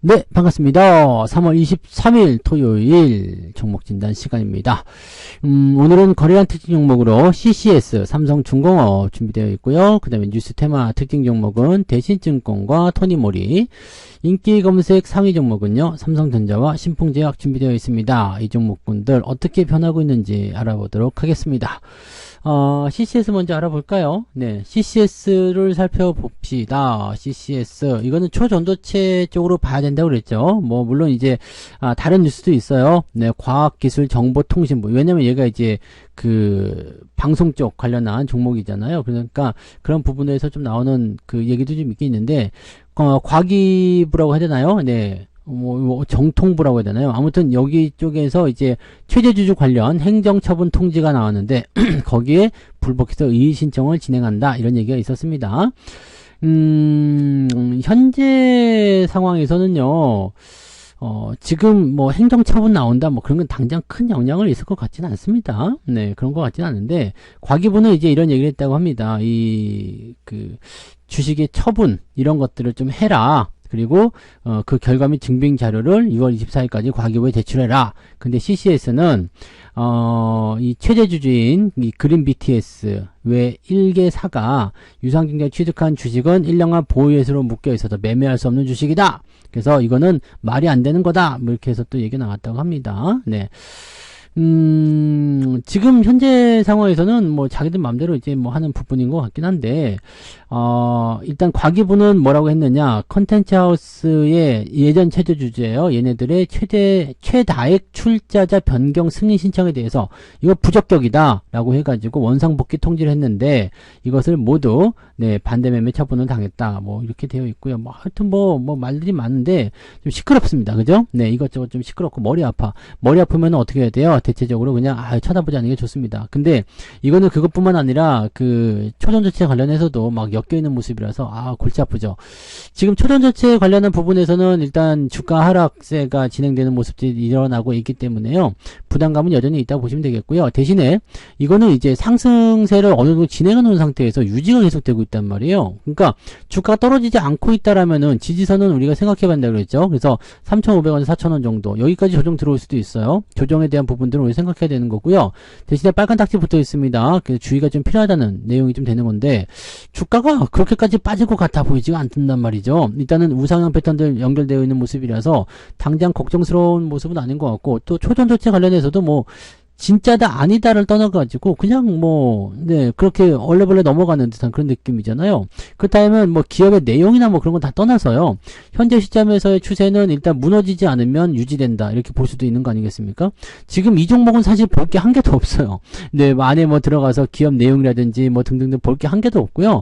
네, 반갑습니다. 3월 23일 토요일 종목 진단 시간입니다. 오늘은 거래량 특징 종목으로 CCS, 삼성중공업 준비되어 있고요. 그 다음에 뉴스 테마 특징 종목은 대신증권과 토니모리, 인기 검색 상위 종목은요, 삼성전자와 신풍제약 준비되어 있습니다. 이 종목군들 어떻게 변하고 있는지 알아보도록 하겠습니다. CCS 먼저 알아볼까요? 네, CCS를 살펴봅시다. CCS, 이거는 초전도체 쪽으로 봐야 된다고 그랬죠. 뭐, 물론 이제, 다른 뉴스도 있어요. 네, 과학기술정보통신부. 왜냐면 얘가 이제, 방송 쪽 관련한 종목이잖아요. 그러니까 그런 부분에서 좀 나오는 그 얘기도 좀 있긴 있는데, 과기부라고 해야 되나요? 네. 정통부라고 해야 되나요? 아무튼 여기 쪽에서 이제 최저주주 관련 행정처분 통지가 나왔는데 거기에 불복해서 이의 신청을 진행한다 이런 얘기가 있었습니다. 현재 상황에서는요, 지금 뭐 행정처분 나온다 뭐 그런 건 당장 큰 영향을 있을 것 같지는 않습니다. 네, 그런 것 같지는 않은데 과기부는 이제 이런 얘기를 했다고 합니다. 주식의 처분 이런 것들을 좀 해라. 그리고 그 결과 및 증빙 자료를 6월 24일까지 과기부에 제출해라. 근데 CCS는 이 최대 주주인 이 그린 BTS 외 1개사가 유상증자 취득한 주식은 1년간 보유예수로 묶여 있어서 매매할 수 없는 주식이다. 그래서 이거는 말이 안 되는 거다. 뭐 이렇게 해서 또 얘기가 나왔다고 합니다. 네. 지금 현재 상황에서는 뭐 자기들 맘대로 이제 뭐 하는 부분인 것 같긴 한데, 일단 과기부는 뭐라고 했느냐, 컨텐츠 하우스의 예전 최저주주예요. 얘네들의 최다액 출자자 변경 승인 신청에 대해서 이거 부적격이다 라고 해가지고 원상복귀 통지를 했는데 이것을 모두 네, 반대매매 처분을 당했다. 뭐 이렇게 되어 있고요. 뭐 하여튼 뭐 말들이 많은데 좀 시끄럽습니다. 그죠? 네, 이것저것 좀 시끄럽고 머리 아파. 머리 아프면 어떻게 해야 돼요? 대체적으로 그냥 쳐다보지 않는 게 좋습니다. 근데 이거는 그것뿐만 아니라 초전도체 관련해서도 막 엮여있는 모습이라서 골치 아프죠. 지금 초전도체 관련한 부분에서는 일단 주가 하락세가 진행되는 모습들이 일어나고 있기 때문에요. 부담감은 여전히 있다고 보시면 되겠고요. 대신에 이거는 이제 상승세를 어느 정도 진행해 놓은 상태에서 유지가 계속되고 있단 말이에요. 그러니까 주가가 떨어지지 않고 있다라면은 지지선은 우리가 생각해 봤다고 그랬죠. 그래서 3,500원, 4,000원 정도 여기까지 조정 들어올 수도 있어요. 조정에 대한 부분들은 우리 생각해야 되는 거고요. 대신에 빨간 딱지 붙어 있습니다. 그래서 주의가 좀 필요하다는 내용이 좀 되는 건데 주가가 그렇게까지 빠질 것 같아 보이지가 않는단 말이죠. 일단은 우상향 패턴들 연결되어 있는 모습이라서 당장 걱정스러운 모습은 아닌 것 같고 또 초전도체 관련해서도 뭐 진짜다 아니다를 떠나가지고 그냥 그렇게 얼레벌레 넘어가는 듯한 그런 느낌이잖아요. 그렇다면 뭐 기업의 내용이나 뭐 그런 건 다 떠나서요. 현재 시점에서의 추세는 일단 무너지지 않으면 유지된다. 이렇게 볼 수도 있는 거 아니겠습니까? 지금 이 종목은 사실 볼 게 한 개도 없어요. 네, 안에 뭐 들어가서 기업 내용이라든지 뭐 등등등 볼 게 한 개도 없고요.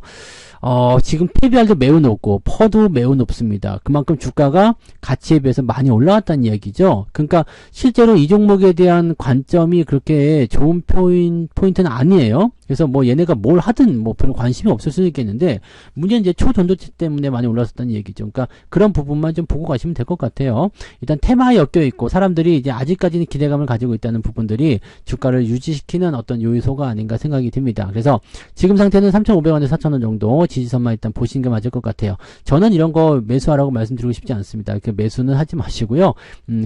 지금 PBR도 매우 높고 퍼도 매우 높습니다. 그만큼 주가가 가치에 비해서 많이 올라왔다는 이야기죠. 그러니까 실제로 이 종목에 대한 관점이 그렇게 좋은 포인트는 아니에요. 그래서 뭐 얘네가 뭘 하든 뭐 별로 관심이 없을 수도 있겠는데 문제는 이제 초전도체 때문에 많이 올랐었다는 얘기죠. 그러니까 그런 부분만 좀 보고 가시면 될 것 같아요. 일단 테마에 엮여 있고 사람들이 이제 아직까지는 기대감을 가지고 있다는 부분들이 주가를 유지시키는 어떤 요소가 아닌가 생각이 듭니다. 그래서 지금 상태는 3,500원에서 4,000원 정도 지지선만 일단 보시는 게 맞을 것 같아요. 저는 이런 거 매수하라고 말씀드리고 싶지 않습니다. 이렇게 매수는 하지 마시고요.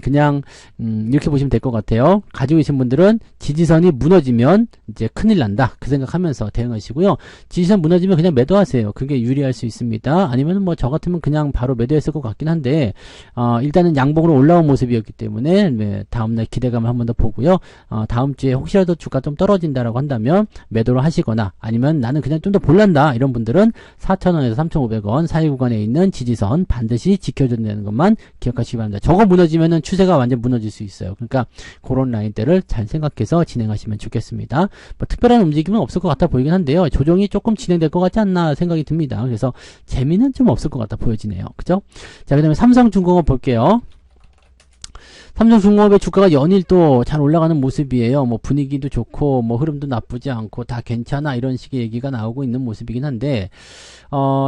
그냥 이렇게 보시면 될 것 같아요. 가지고 계신 분들은 지지선이 무너지면 이제 큰일 난다. 그 생각하면서 대응하시고요. 지지선 무너지면 그냥 매도하세요. 그게 유리할 수 있습니다. 아니면 뭐 저 같으면 그냥 바로 매도했을 것 같긴 한데 일단은 양봉으로 올라온 모습이었기 때문에 네, 다음날 기대감을 한 번 더 보고요. 다음 주에 혹시라도 주가 좀 떨어진다라고 한다면 매도를 하시거나 아니면 나는 그냥 좀 더 볼란다 이런 분들은 4,000원에서 3,500원 사이 구간에 있는 지지선 반드시 지켜준다는 것만 기억하시기 바랍니다. 저거 무너지면은 추세가 완전 무너질 수 있어요. 그러니까 그런 라인대를 잘 생각해서 진행하시면 좋겠습니다. 뭐 특별한 움직임은 없을 것 같아 보이긴 한데요. 조정이 조금 진행될 것 같지 않나 생각이 듭니다. 그래서 재미는 좀 없을 것 같아 보여지네요. 그죠? 자, 그 다음에 삼성중공업 볼게요. 삼성중공업의 주가가 연일 또 잘 올라가는 모습이에요. 뭐 분위기도 좋고 뭐 흐름도 나쁘지 않고 다 괜찮아 이런 식의 얘기가 나오고 있는 모습이긴 한데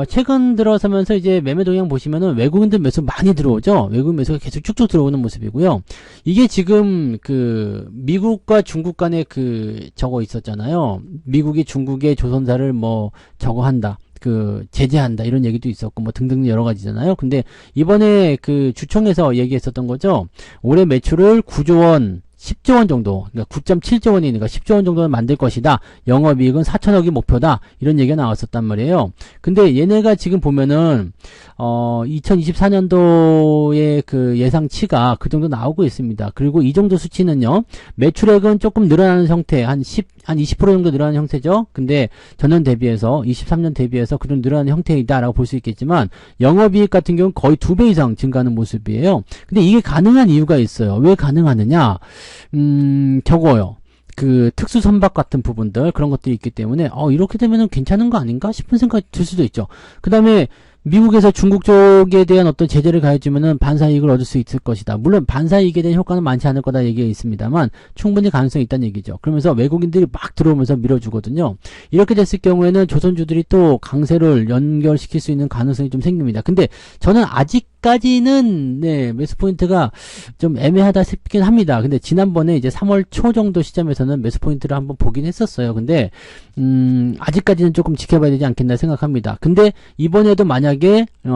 최근 들어서면서 이제 매매 동향 보시면은 외국인들 매수 많이 들어오죠. 외국인 매수가 계속 쭉쭉 들어오는 모습이고요. 이게 지금 그 미국과 중국 간에 그 저거 있었잖아요. 미국이 중국의 조선사를 뭐 저거 한다. 그 제재한다 이런 얘기도 있었고 뭐 등등 여러 가지잖아요. 근데 이번에 그 주총에서 얘기했었던 거죠. 올해 매출을 9조 원 10조 원 정도, 그러니까 9.7조 원이니까 10조 원 정도는 만들 것이다. 영업이익은 4천억이 목표다. 이런 얘기가 나왔었단 말이에요. 근데 얘네가 지금 보면은 2024년도의 그 예상치가 그 정도 나오고 있습니다. 그리고 이 정도 수치는요, 매출액은 조금 늘어나는 형태, 한 20% 정도 늘어나는 형태죠. 근데 전년 대비해서, 23년 대비해서 그 정도 늘어나는 형태이다라고 볼 수 있겠지만, 영업이익 같은 경우는 거의 2배 이상 증가하는 모습이에요. 근데 이게 가능한 이유가 있어요. 왜 가능하느냐? 저거요. 그 특수 선박 같은 부분들 그런 것들이 있기 때문에 이렇게 되면은 괜찮은 거 아닌가 싶은 생각이 들 수도 있죠. 그 다음에 미국에서 중국 쪽에 대한 어떤 제재를 가해주면은 반사이익을 얻을 수 있을 것이다. 물론 반사이익에 대한 효과는 많지 않을 거다 얘기가 있습니다만 충분히 가능성이 있다는 얘기죠. 그러면서 외국인들이 막 들어오면서 밀어주거든요. 이렇게 됐을 경우에는 조선주들이 또 강세를 연결시킬 수 있는 가능성이 좀 생깁니다. 근데 저는 아직까지는 네, 매수 포인트가 좀 애매하다 싶긴 합니다. 근데 지난번에 이제 3월 초 정도 시점에서는 매수 포인트를 한번 보긴 했었어요. 근데 아직까지는 조금 지켜봐야 되지 않겠나 생각합니다. 근데 이번에도 만약에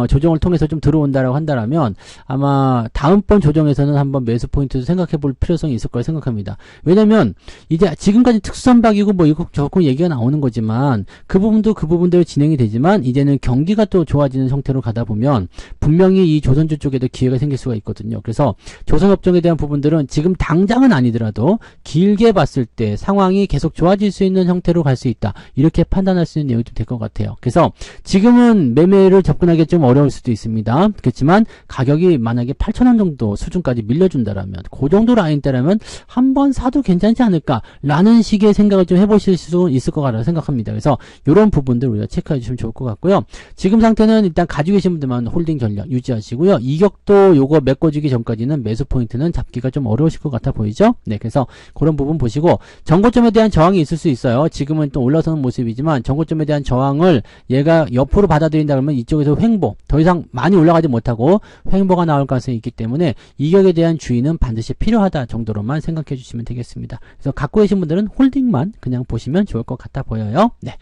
조정을 통해서 좀 들어온다라고 한다라면 아마 다음번 조정에서는 한번 매수 포인트도 생각해 볼 필요성이 있을 거라 생각합니다. 왜냐면 이제 지금까지 특수선박이고 뭐 이거 저거 얘기가 나오는 거지만 그 부분도 그 부분대로 진행이 되지만 이제는 경기가 또 좋아지는 형태로 가다 보면 분명히 이 조선주 쪽에도 기회가 생길 수가 있거든요. 그래서 조선업종에 대한 부분들은 지금 당장은 아니더라도 길게 봤을 때 상황이 계속 좋아질 수 있는 형태로 갈 수 있다. 이렇게 판단할 수 있는 내용이 좀 될 것 같아요. 그래서 지금은 매매를 접근하기 좀 어려울 수도 있습니다. 그렇지만 가격이 만약에 8,000원 정도 수준까지 밀려준다라면 그 정도 라인대라면 한번 사도 괜찮지 않을까라는 식의 생각을 좀 해보실 수 있을 것 같다고 생각합니다. 그래서 이런 부분들 우리가 체크해 주시면 좋을 것 같고요. 지금 상태는 일단 가지고 계신 분들만 홀딩 전략 유지하시고요. 이격도 요거 메꿔주기 전까지는 매수 포인트는 잡기가 좀 어려우실 것 같아 보이죠? 네, 그래서 그런 부분 보시고 정고점에 대한 저항이 있을 수 있어요. 지금은 또 올라서는 모습이지만 정고점에 대한 저항을 얘가 옆으로 받아들인다 그러면 이쪽에서 횡보, 더 이상 많이 올라가지 못하고 횡보가 나올 가능성이 있기 때문에 이격에 대한 주의는 반드시 필요하다 정도로만 생각해 주시면 되겠습니다. 그래서 갖고 계신 분들은 홀딩만 그냥 보시면 좋을 것 같아 보여요. 네.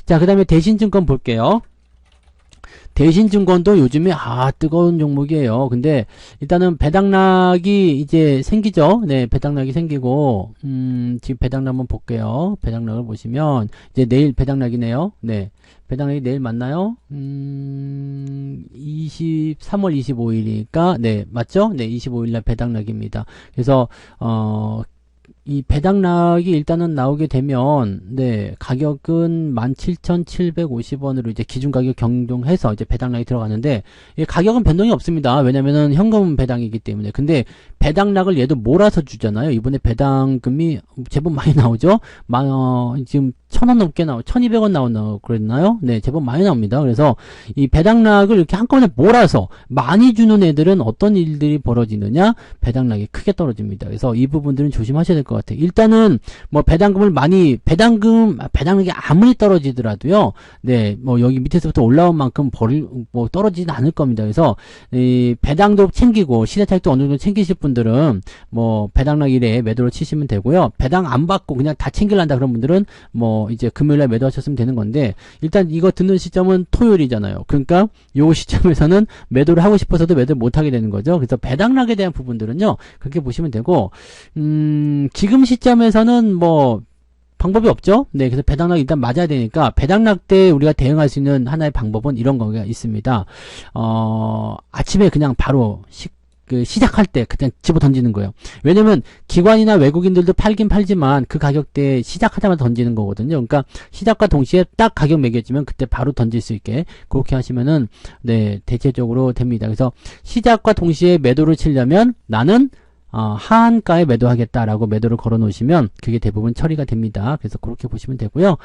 자, 그 다음에 대신증권 볼게요. 대신증권도 요즘에 뜨거운 종목이에요. 근데 일단은 배당락이 이제 생기죠. 네, 배당락이 생기고 지금 배당락 한번 볼게요. 배당락을 보시면 이제 내일 배당락이네요. 네, 배당락이 내일 맞나요? 3월 25일이니까 네, 맞죠? 네, 25일날 배당락입니다. 그래서 이 배당락이 일단은 나오게 되면 네, 가격은 17,750원으로 이제 기준 가격 경동해서 이제 배당락이 들어가는데 이 가격은 변동이 없습니다. 왜냐면은 현금 배당이기 때문에. 근데 배당락을 얘도 몰아서 주잖아요. 이번에 배당금이 제법 많이 나오죠. 지금 1,000원 넘게 1,200원 나온다고 그랬나요? 네, 제법 많이 나옵니다. 그래서 이 배당락을 이렇게 한꺼번에 몰아서 많이 주는 애들은 어떤 일들이 벌어지느냐? 배당락이 크게 떨어집니다. 그래서 이 부분들은 조심하셔야 될 것 같아요. 일단은 뭐 배당금을 배당락이 아무리 떨어지더라도요. 네, 뭐 여기 밑에서부터 올라온 만큼 뭐 떨어지진 않을 겁니다. 그래서 이 배당도 챙기고 시세차익도 어느 정도 챙기실 분들은 뭐 배당락 이래 매도를 치시면 되고요. 배당 안 받고 그냥 다 챙길란다 그런 분들은 뭐 이제 금요일날 매도하셨으면 되는 건데 일단 이거 듣는 시점은 토요일이잖아요. 그러니까 요 시점에서는 매도를 하고 싶어서도 매도를 못하게 되는 거죠. 그래서 배당락에 대한 부분들은요. 그렇게 보시면 되고 지금 시점에서는 뭐 방법이 없죠. 네, 그래서 배당락 일단 맞아야 되니까 배당락 때 우리가 대응할 수 있는 하나의 방법은 이런 거가 있습니다. 아침에 그냥 바로 시작할 때 그냥 집어 던지는 거예요. 왜냐면 기관이나 외국인들도 팔긴 팔지만 그 가격대에 시작하자마자 던지는 거거든요. 그러니까 시작과 동시에 딱 가격 매겨지면 그때 바로 던질 수 있게 그렇게 하시면은 네, 대체적으로 됩니다. 그래서 시작과 동시에 매도를 치려면 나는 하한가에 매도하겠다라고 매도를 걸어 놓으시면 그게 대부분 처리가 됩니다. 그래서 그렇게 보시면 되고요.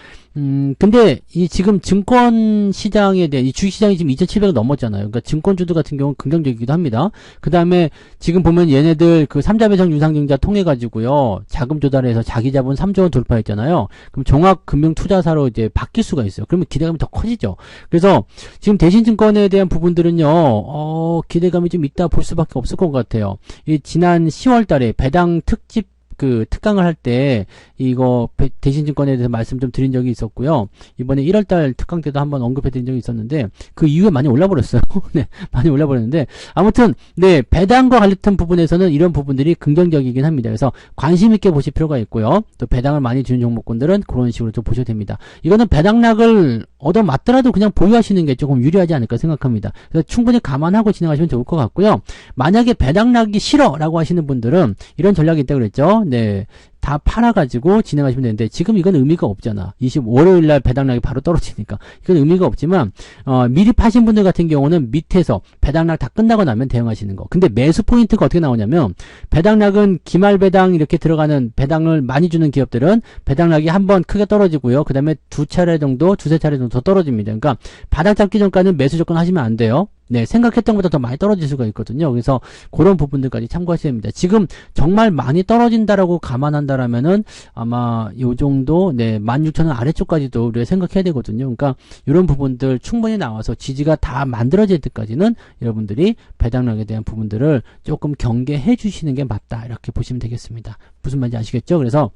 근데 이 지금 증권 시장에 대한 이 주식 시장이 지금 2,700을 넘었잖아요. 그러니까 증권주들 같은 경우는 긍정적이기도 합니다. 그 다음에 지금 보면 얘네들 그 3자 배당 유상증자 통해 가지고요. 자금 조달해서 자기 자본 3조 원 돌파했잖아요. 그럼 종합금융투자사로 이제 바뀔 수가 있어요. 그러면 기대감이 더 커지죠. 그래서 지금 대신증권에 대한 부분들은요. 기대감이 좀 있다 볼 수밖에 없을 것 같아요. 이 지난 10월 달에 배당 특집 특강을 할 때 이거 대신증권에 대해서 말씀 좀 드린 적이 있었고요. 이번에 1월달 특강 때도 한번 언급해 드린 적이 있었는데 그 이후에 많이 올라버렸어요. 네, 많이 올라버렸는데 아무튼 네, 배당과 관련된 부분에서는 이런 부분들이 긍정적이긴 합니다. 그래서 관심 있게 보실 필요가 있고요. 또 배당을 많이 주는 종목군들은 그런 식으로 좀 보셔도 됩니다. 이거는 배당락을 얻어맞더라도 그냥 보유하시는 게 조금 유리하지 않을까 생각합니다. 그래서 충분히 감안하고 진행하시면 좋을 것 같고요. 만약에 배당락이 싫어라고 하시는 분들은 이런 전략이 있다고 그랬죠. 네. 다 팔아가지고 진행하시면 되는데 지금 이건 의미가 없잖아. 월요일날 배당락이 바로 떨어지니까 이건 의미가 없지만 미리 파신 분들 같은 경우는 밑에서 배당락 다 끝나고 나면 대응하시는 거. 근데 매수 포인트가 어떻게 나오냐면 배당락은 기말 배당 이렇게 들어가는 배당을 많이 주는 기업들은 배당락이 한번 크게 떨어지고요. 그 다음에 두세 차례 정도 더 떨어집니다. 그러니까 바닥 잡기 전까지는 매수 조건 하시면 안 돼요. 네, 생각했던 것보다 더 많이 떨어질 수가 있거든요. 그래서 그런 부분들까지 참고하셔야 됩니다. 지금 정말 많이 떨어진다라고 감안한다라면은 아마 요 정도, 네, 16,000원 아래쪽까지도 우리가 생각해야 되거든요. 그러니까 이런 부분들 충분히 나와서 지지가 다 만들어질 때까지는 여러분들이 배당락에 대한 부분들을 조금 경계해 주시는 게 맞다. 이렇게 보시면 되겠습니다. 무슨 말인지 아시겠죠? 그래서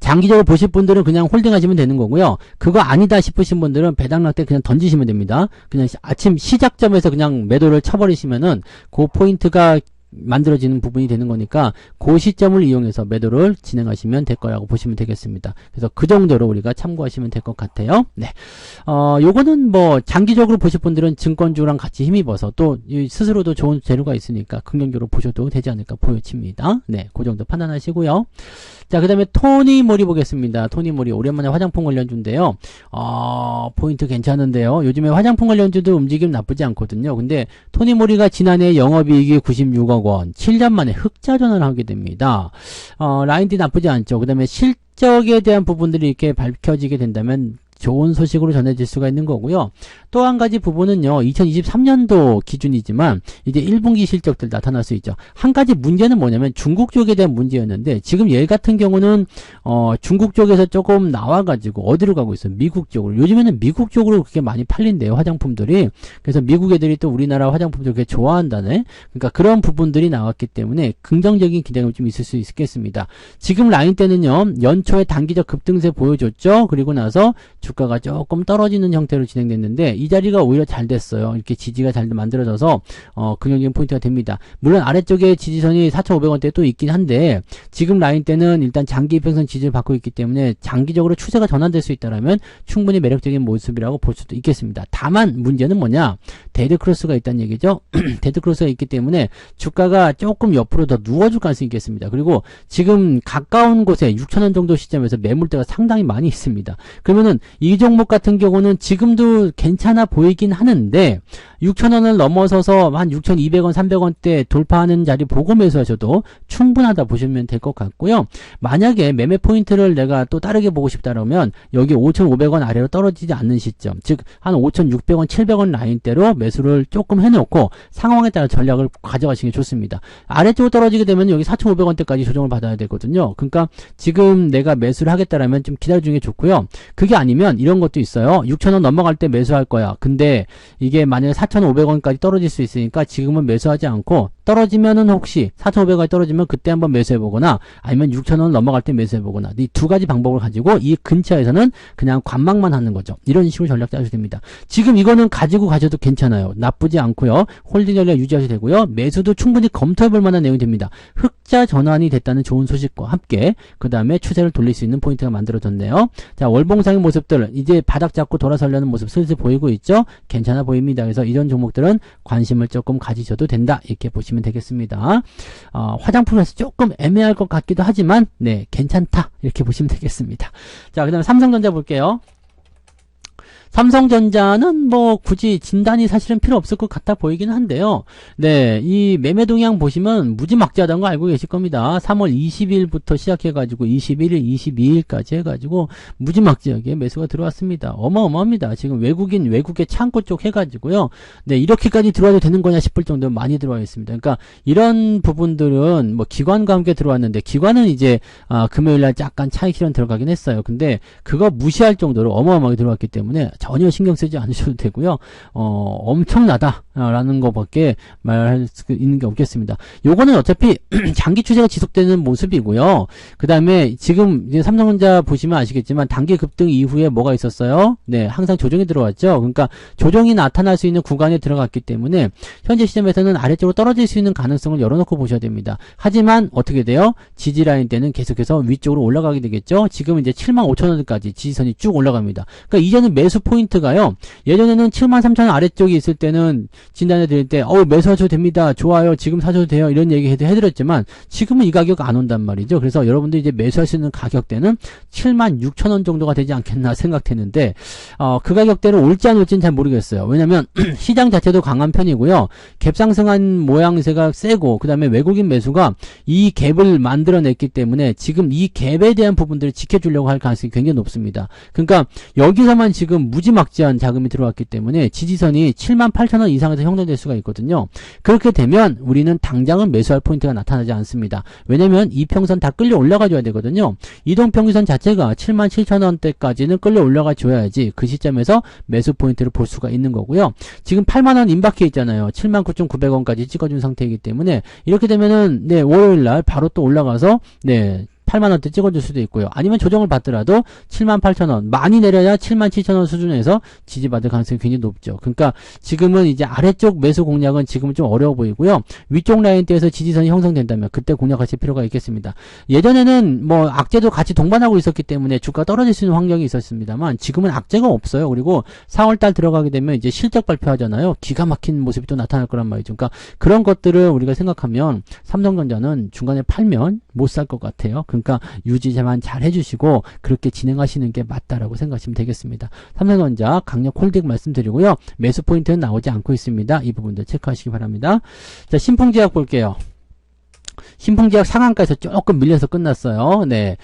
장기적으로 보실 분들은 그냥 홀딩하시면 되는 거고요. 그거 아니다 싶으신 분들은 배당락 때 그냥 던지시면 됩니다. 그냥 아침 시작점에서 그냥 매도를 쳐버리시면은 그 포인트가 만들어지는 부분이 되는 거니까 그 시점을 이용해서 매도를 진행하시면 될 거라고 보시면 되겠습니다. 그래서 그 정도로 우리가 참고하시면 될 것 같아요. 네. 요거는 뭐 장기적으로 보실 분들은 증권주랑 같이 힘입어서 또 스스로도 좋은 재료가 있으니까 긍정적으로 보셔도 되지 않을까 보여집니다. 네. 그 정도 판단하시고요. 자, 그 다음에 토니모리 보겠습니다. 토니모리 오랜만에 화장품 관련주인데요. 포인트 괜찮은데요. 요즘에 화장품 관련주도 움직임 나쁘지 않거든요. 근데 토니모리가 지난해 영업이익이 96억 원, 7년 만에 흑자 전환을 하게 됩니다. 라인도 나쁘지 않죠. 그 다음에 실적에 대한 부분들이 이렇게 밝혀지게 된다면 좋은 소식으로 전해질 수가 있는 거고요. 또 한 가지 부분은요. 2023년도 기준이지만 이제 1분기 실적들 나타날 수 있죠. 한 가지 문제는 뭐냐면 중국 쪽에 대한 문제였는데 지금 얘 같은 경우는 중국 쪽에서 조금 나와가지고 어디로 가고 있어요? 미국 쪽으로. 요즘에는 미국 쪽으로 그렇게 많이 팔린대요. 화장품들이. 그래서 미국 애들이 또 우리나라 화장품들 그렇게 좋아한다네. 그러니까 그런 부분들이 나왔기 때문에 긍정적인 기대감이 좀 있을 수 있겠습니다. 지금 라인 때는요. 연초에 단기적 급등세 보여줬죠. 그리고 나서 주가가 조금 떨어지는 형태로 진행됐는데 이 자리가 오히려 잘 됐어요. 이렇게 지지가 잘 만들어져서 긍정적인 포인트가 됩니다. 물론 아래쪽에 지지선이 4,500원대 또 있긴 한데 지금 라인 때는 일단 장기 이평선 지지를 받고 있기 때문에 장기적으로 추세가 전환될 수 있다면 충분히 매력적인 모습이라고 볼 수도 있겠습니다. 다만 문제는 뭐냐? 데드크로스가 있다는 얘기죠. 데드크로스가 있기 때문에 주가가 조금 옆으로 더 누워줄 가능성이 있겠습니다. 그리고 지금 가까운 곳에 6,000원 정도 시점에서 매물대가 상당히 많이 있습니다. 그러면은 이 종목 같은 경우는 지금도 괜찮아 보이긴 하는데 6,000원을 넘어서서 한 6,200원, 300원대 돌파하는 자리 보고 매수하셔도 충분하다 보시면 될 것 같고요. 만약에 매매 포인트를 내가 또 다르게 보고 싶다면 여기 5,500원 아래로 떨어지지 않는 시점, 즉 한 5,600원, 700원 라인대로 매수를 조금 해놓고 상황에 따라 전략을 가져가시는 게 좋습니다. 아래쪽으로 떨어지게 되면 여기 4,500원대까지 조정을 받아야 되거든요. 그러니까 지금 내가 매수를 하겠다라면 좀 기다려주는 게 좋고요. 그게 아니면 이런 것도 있어요. 6,000원 넘어갈 때 매수할 거야. 근데 이게 만약에 4,500원까지 떨어질 수 있으니까 지금은 매수하지 않고 떨어지면은 혹시 4,500원까지 떨어지면 그때 한번 매수해보거나 아니면 6,000원 넘어갈 때 매수해보거나 이 두 가지 방법을 가지고 이 근처에서는 그냥 관망만 하는 거죠. 이런 식으로 전략 짜셔도 됩니다. 지금 이거는 가지고 가셔도 괜찮아요. 나쁘지 않고요. 홀딩 전략 유지하셔도 되고요. 매수도 충분히 검토해볼 만한 내용이 됩니다. 흑자 전환이 됐다는 좋은 소식과 함께 그 다음에 추세를 돌릴 수 있는 포인트가 만들어졌네요. 자, 월봉상의 모습들 이제 바닥 잡고 돌아서려는 모습 슬슬 보이고 있죠. 괜찮아 보입니다. 그래서 이런 종목들은 관심을 조금 가지셔도 된다. 이렇게 보시면 되겠습니다. 화장품에서 조금 애매할 것 같기도 하지만 네, 괜찮다. 이렇게 보시면 되겠습니다. 자, 그 다음에 삼성전자 볼게요. 삼성전자는 뭐 굳이 진단이 사실은 필요 없을 것 같아 보이긴 한데요. 네, 이 매매 동향 보시면 무지막지하다는 거 알고 계실 겁니다. 3월 20일부터 시작해가지고 21일, 22일까지 해가지고 무지막지하게 매수가 들어왔습니다. 어마어마합니다. 지금 외국의 창고 쪽 해가지고요. 네, 이렇게까지 들어와도 되는 거냐 싶을 정도로 많이 들어와 있습니다. 그러니까 이런 부분들은 뭐 기관과 함께 들어왔는데 기관은 이제 금요일날 약간 차익 실현 들어가긴 했어요. 근데 그거 무시할 정도로 어마어마하게 들어왔기 때문에 전혀 신경 쓰지 않으셔도 되고요. 엄청나다라는 것밖에 말할 수 있는 게 없겠습니다. 요거는 어차피 장기 추세가 지속되는 모습이고요. 그 다음에 지금 이제 삼성전자 보시면 아시겠지만 단기 급등 이후에 뭐가 있었어요? 네, 항상 조정이 들어왔죠. 그러니까 조정이 나타날 수 있는 구간에 들어갔기 때문에 현재 시점에서는 아래쪽으로 떨어질 수 있는 가능성을 열어놓고 보셔야 됩니다. 하지만 어떻게 돼요? 지지라인 때는 계속해서 위쪽으로 올라가게 되겠죠. 지금 이제 75,000원까지 지지선이 쭉 올라갑니다. 그러니까 이제는 매수 포인트가요. 예전에는 73,000원 아래쪽이 있을 때는 진단해 드릴 때 매수하셔도 됩니다. 좋아요. 지금 사셔도 돼요. 이런 얘기 해드렸지만 지금은 이 가격 안 온단 말이죠. 그래서 여러분들 이제 매수할 수 있는 가격대는 76,000원 정도가 되지 않겠나 생각되는데 그 가격대로 올지 안 올지는 잘 모르겠어요. 왜냐면 시장 자체도 강한 편이고요. 갭상승한 모양새가 세고 그 다음에 외국인 매수가 이 갭을 만들어냈기 때문에 지금 이 갭에 대한 부분들을 지켜주려고 할 가능성이 굉장히 높습니다. 그러니까 여기서만 지금 무지막지한 자금이 들어왔기 때문에 지지선이 78,000원 이상에서 형성될 수가 있거든요. 그렇게 되면 우리는 당장은 매수할 포인트가 나타나지 않습니다. 왜냐면 이평선 다 끌려 올라가 줘야 되거든요. 이동평균선 자체가 77,000원대까지는 끌려 올라가 줘야지 그 시점에서 매수 포인트를 볼 수가 있는 거고요. 지금 8만원 임박해 있잖아요. 79,900원까지 찍어준 상태이기 때문에 이렇게 되면은 네, 월요일날 바로 또 올라가서 네, 8만원대 찍어줄 수도 있고요. 아니면 조정을 받더라도 78,000원 많이 내려야 77,000원 수준에서 지지받을 가능성이 굉장히 높죠. 그러니까 지금은 이제 아래쪽 매수 공략은 지금은 좀 어려워 보이고요. 위쪽 라인대에서 지지선이 형성된다면 그때 공략하실 필요가 있겠습니다. 예전에는 뭐 악재도 같이 동반하고 있었기 때문에 주가 떨어질 수 있는 환경이 있었습니다만 지금은 악재가 없어요. 그리고 4월달 들어가게 되면 이제 실적 발표하잖아요. 기가 막힌 모습이 또 나타날 거란 말이죠. 그러니까 그런 것들을 우리가 생각하면 삼성전자는 중간에 팔면 못 살 것 같아요. 그러니까 유지만 잘 해주시고 그렇게 진행하시는 게 맞다라고 생각하시면 되겠습니다. 삼성전자 강력 홀딩 말씀드리고요. 매수 포인트는 나오지 않고 있습니다. 이 부분도 체크하시기 바랍니다. 자, 신풍제약 볼게요. 신풍제약 상한가에서 조금 밀려서 끝났어요. 네.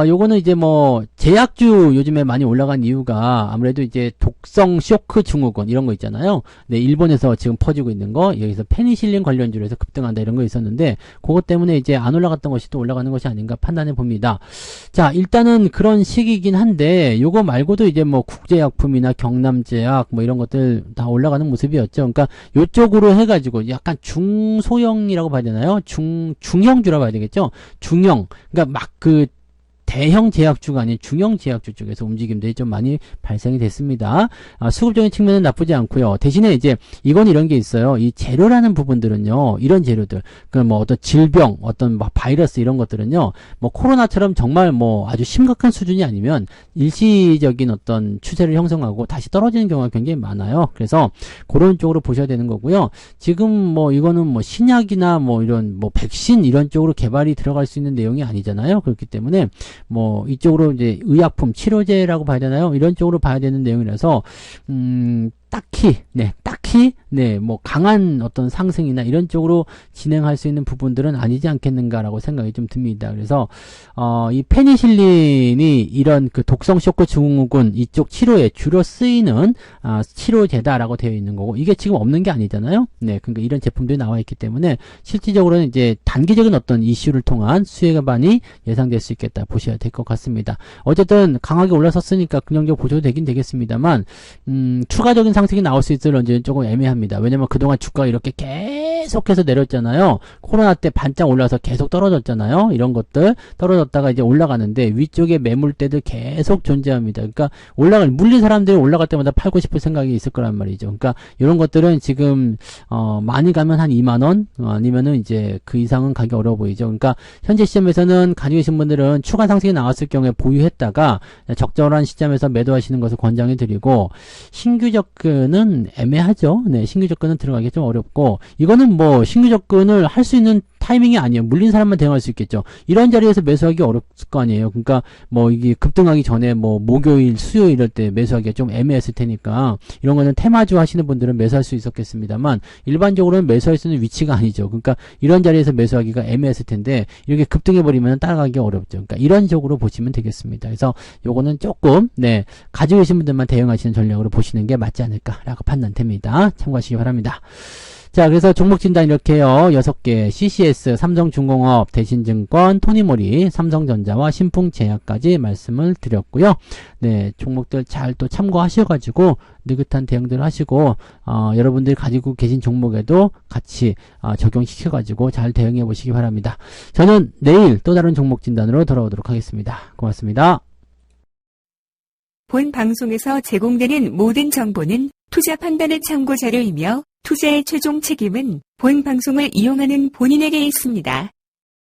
요거는 이제 뭐, 제약주 요즘에 많이 올라간 이유가 아무래도 이제 독성 쇼크 증후군 이런 거 있잖아요. 네, 일본에서 지금 퍼지고 있는 거, 여기서 페니실린 관련주로 해서 급등한다 이런 거 있었는데, 그것 때문에 이제 안 올라갔던 것이 또 올라가는 것이 아닌가 판단해 봅니다. 자, 일단은 그런 시기이긴 한데, 요거 말고도 이제 뭐, 국제약품이나 경남제약 뭐 이런 것들 다 올라가는 모습이었죠. 그러니까 요쪽으로 해가지고 약간 중소형이라고 봐야 되나요? 중형주라 봐야 되겠죠? 중형. 그러니까 막 대형 제약주가 아닌 중형 제약주 쪽에서 움직임들이 좀 많이 발생이 됐습니다. 수급적인 측면은 나쁘지 않고요. 대신에 이제 이건 이런 게 있어요. 이 재료라는 부분들은요. 이런 재료들, 뭐 어떤 질병, 어떤 막 바이러스 이런 것들은요. 뭐 코로나처럼 정말 뭐 아주 심각한 수준이 아니면 일시적인 어떤 추세를 형성하고 다시 떨어지는 경우가 굉장히 많아요. 그래서 그런 쪽으로 보셔야 되는 거고요. 지금 뭐 이거는 뭐 신약이나 뭐 이런 뭐 백신 이런 쪽으로 개발이 들어갈 수 있는 내용이 아니잖아요. 그렇기 때문에 뭐 이쪽으로 이제 의약품 치료제라고 봐야 되나요? 이런 쪽으로 봐야 되는 내용이라서 딱히 뭐 강한 어떤 상승이나 이런 쪽으로 진행할 수 있는 부분들은 아니지 않겠는가라고 생각이 좀 듭니다. 그래서 이 페니실린이 이런 그 독성 쇼크 증후군 이쪽 치료에 주로 쓰이는 치료제다라고 되어 있는 거고 이게 지금 없는 게 아니잖아요. 네, 그러니까 이런 제품들이 나와 있기 때문에 실질적으로는 이제 단기적인 어떤 이슈를 통한 수혜 기반이 예상될 수 있겠다 보셔야 될 것 같습니다. 어쨌든 강하게 올라섰으니까 긍정적으로 보셔도 되긴 되겠습니다만 추가적인 상승이 나올 수 있을런지는 조금 애매합니다. 왜냐면 그동안 주가가 이렇게 계속해서 내렸잖아요. 코로나 때 반짝 올라서 계속 떨어졌잖아요. 이런 것들 떨어졌다가 이제 올라가는데 위쪽에 매물대들 계속 존재합니다. 그러니까 물린 사람들이 올라갈 때마다 팔고 싶을 생각이 있을 거란 말이죠. 그러니까 이런 것들은 지금 많이 가면 한 2만원 아니면은 이제 그 이상은 가기 어려워 보이죠. 그러니까 현재 시점에서는 가지고 계신 분들은 추가 상승이 나왔을 경우에 보유했다가 적절한 시점에서 매도하시는 것을 권장해 드리고 신규 접근은 애매하죠. 네, 신규 접근은 들어가기 좀 어렵고 이거는 뭐 신규 접근을 할 수 있는 타이밍이 아니에요. 물린 사람만 대응할 수 있겠죠. 이런 자리에서 매수하기 어렵을 거 아니에요. 그러니까 뭐 이게 급등하기 전에 뭐 목요일, 수요일 이럴 때 매수하기가 좀 애매했을 테니까 이런 거는 테마주 하시는 분들은 매수할 수 있었겠습니다만 일반적으로는 매수할 수 있는 위치가 아니죠. 그러니까 이런 자리에서 매수하기가 애매했을 텐데 이렇게 급등해 버리면 따라가기 어렵죠. 그러니까 이런 식으로 보시면 되겠습니다. 그래서 요거는 조금 가지고 계신 분들만 대응하시는 전략으로 보시는 게 맞지 않을까라고 판단됩니다. 참고하시기 바랍니다. 자, 그래서 종목 진단 이렇게 해요. 6개, CCS, 삼성중공업, 대신증권, 토니모리, 삼성전자와 신풍제약까지 말씀을 드렸고요. 네, 종목들 잘 또 참고하셔가지고 느긋한 대응들 하시고 여러분들이 가지고 계신 종목에도 같이 적용시켜가지고 잘 대응해 보시기 바랍니다. 저는 내일 또 다른 종목 진단으로 돌아오도록 하겠습니다. 고맙습니다. 본 방송에서 제공되는 모든 정보는 투자 판단의 참고 자료이며 투자의 최종 책임은 본 방송을 이용하는 본인에게 있습니다.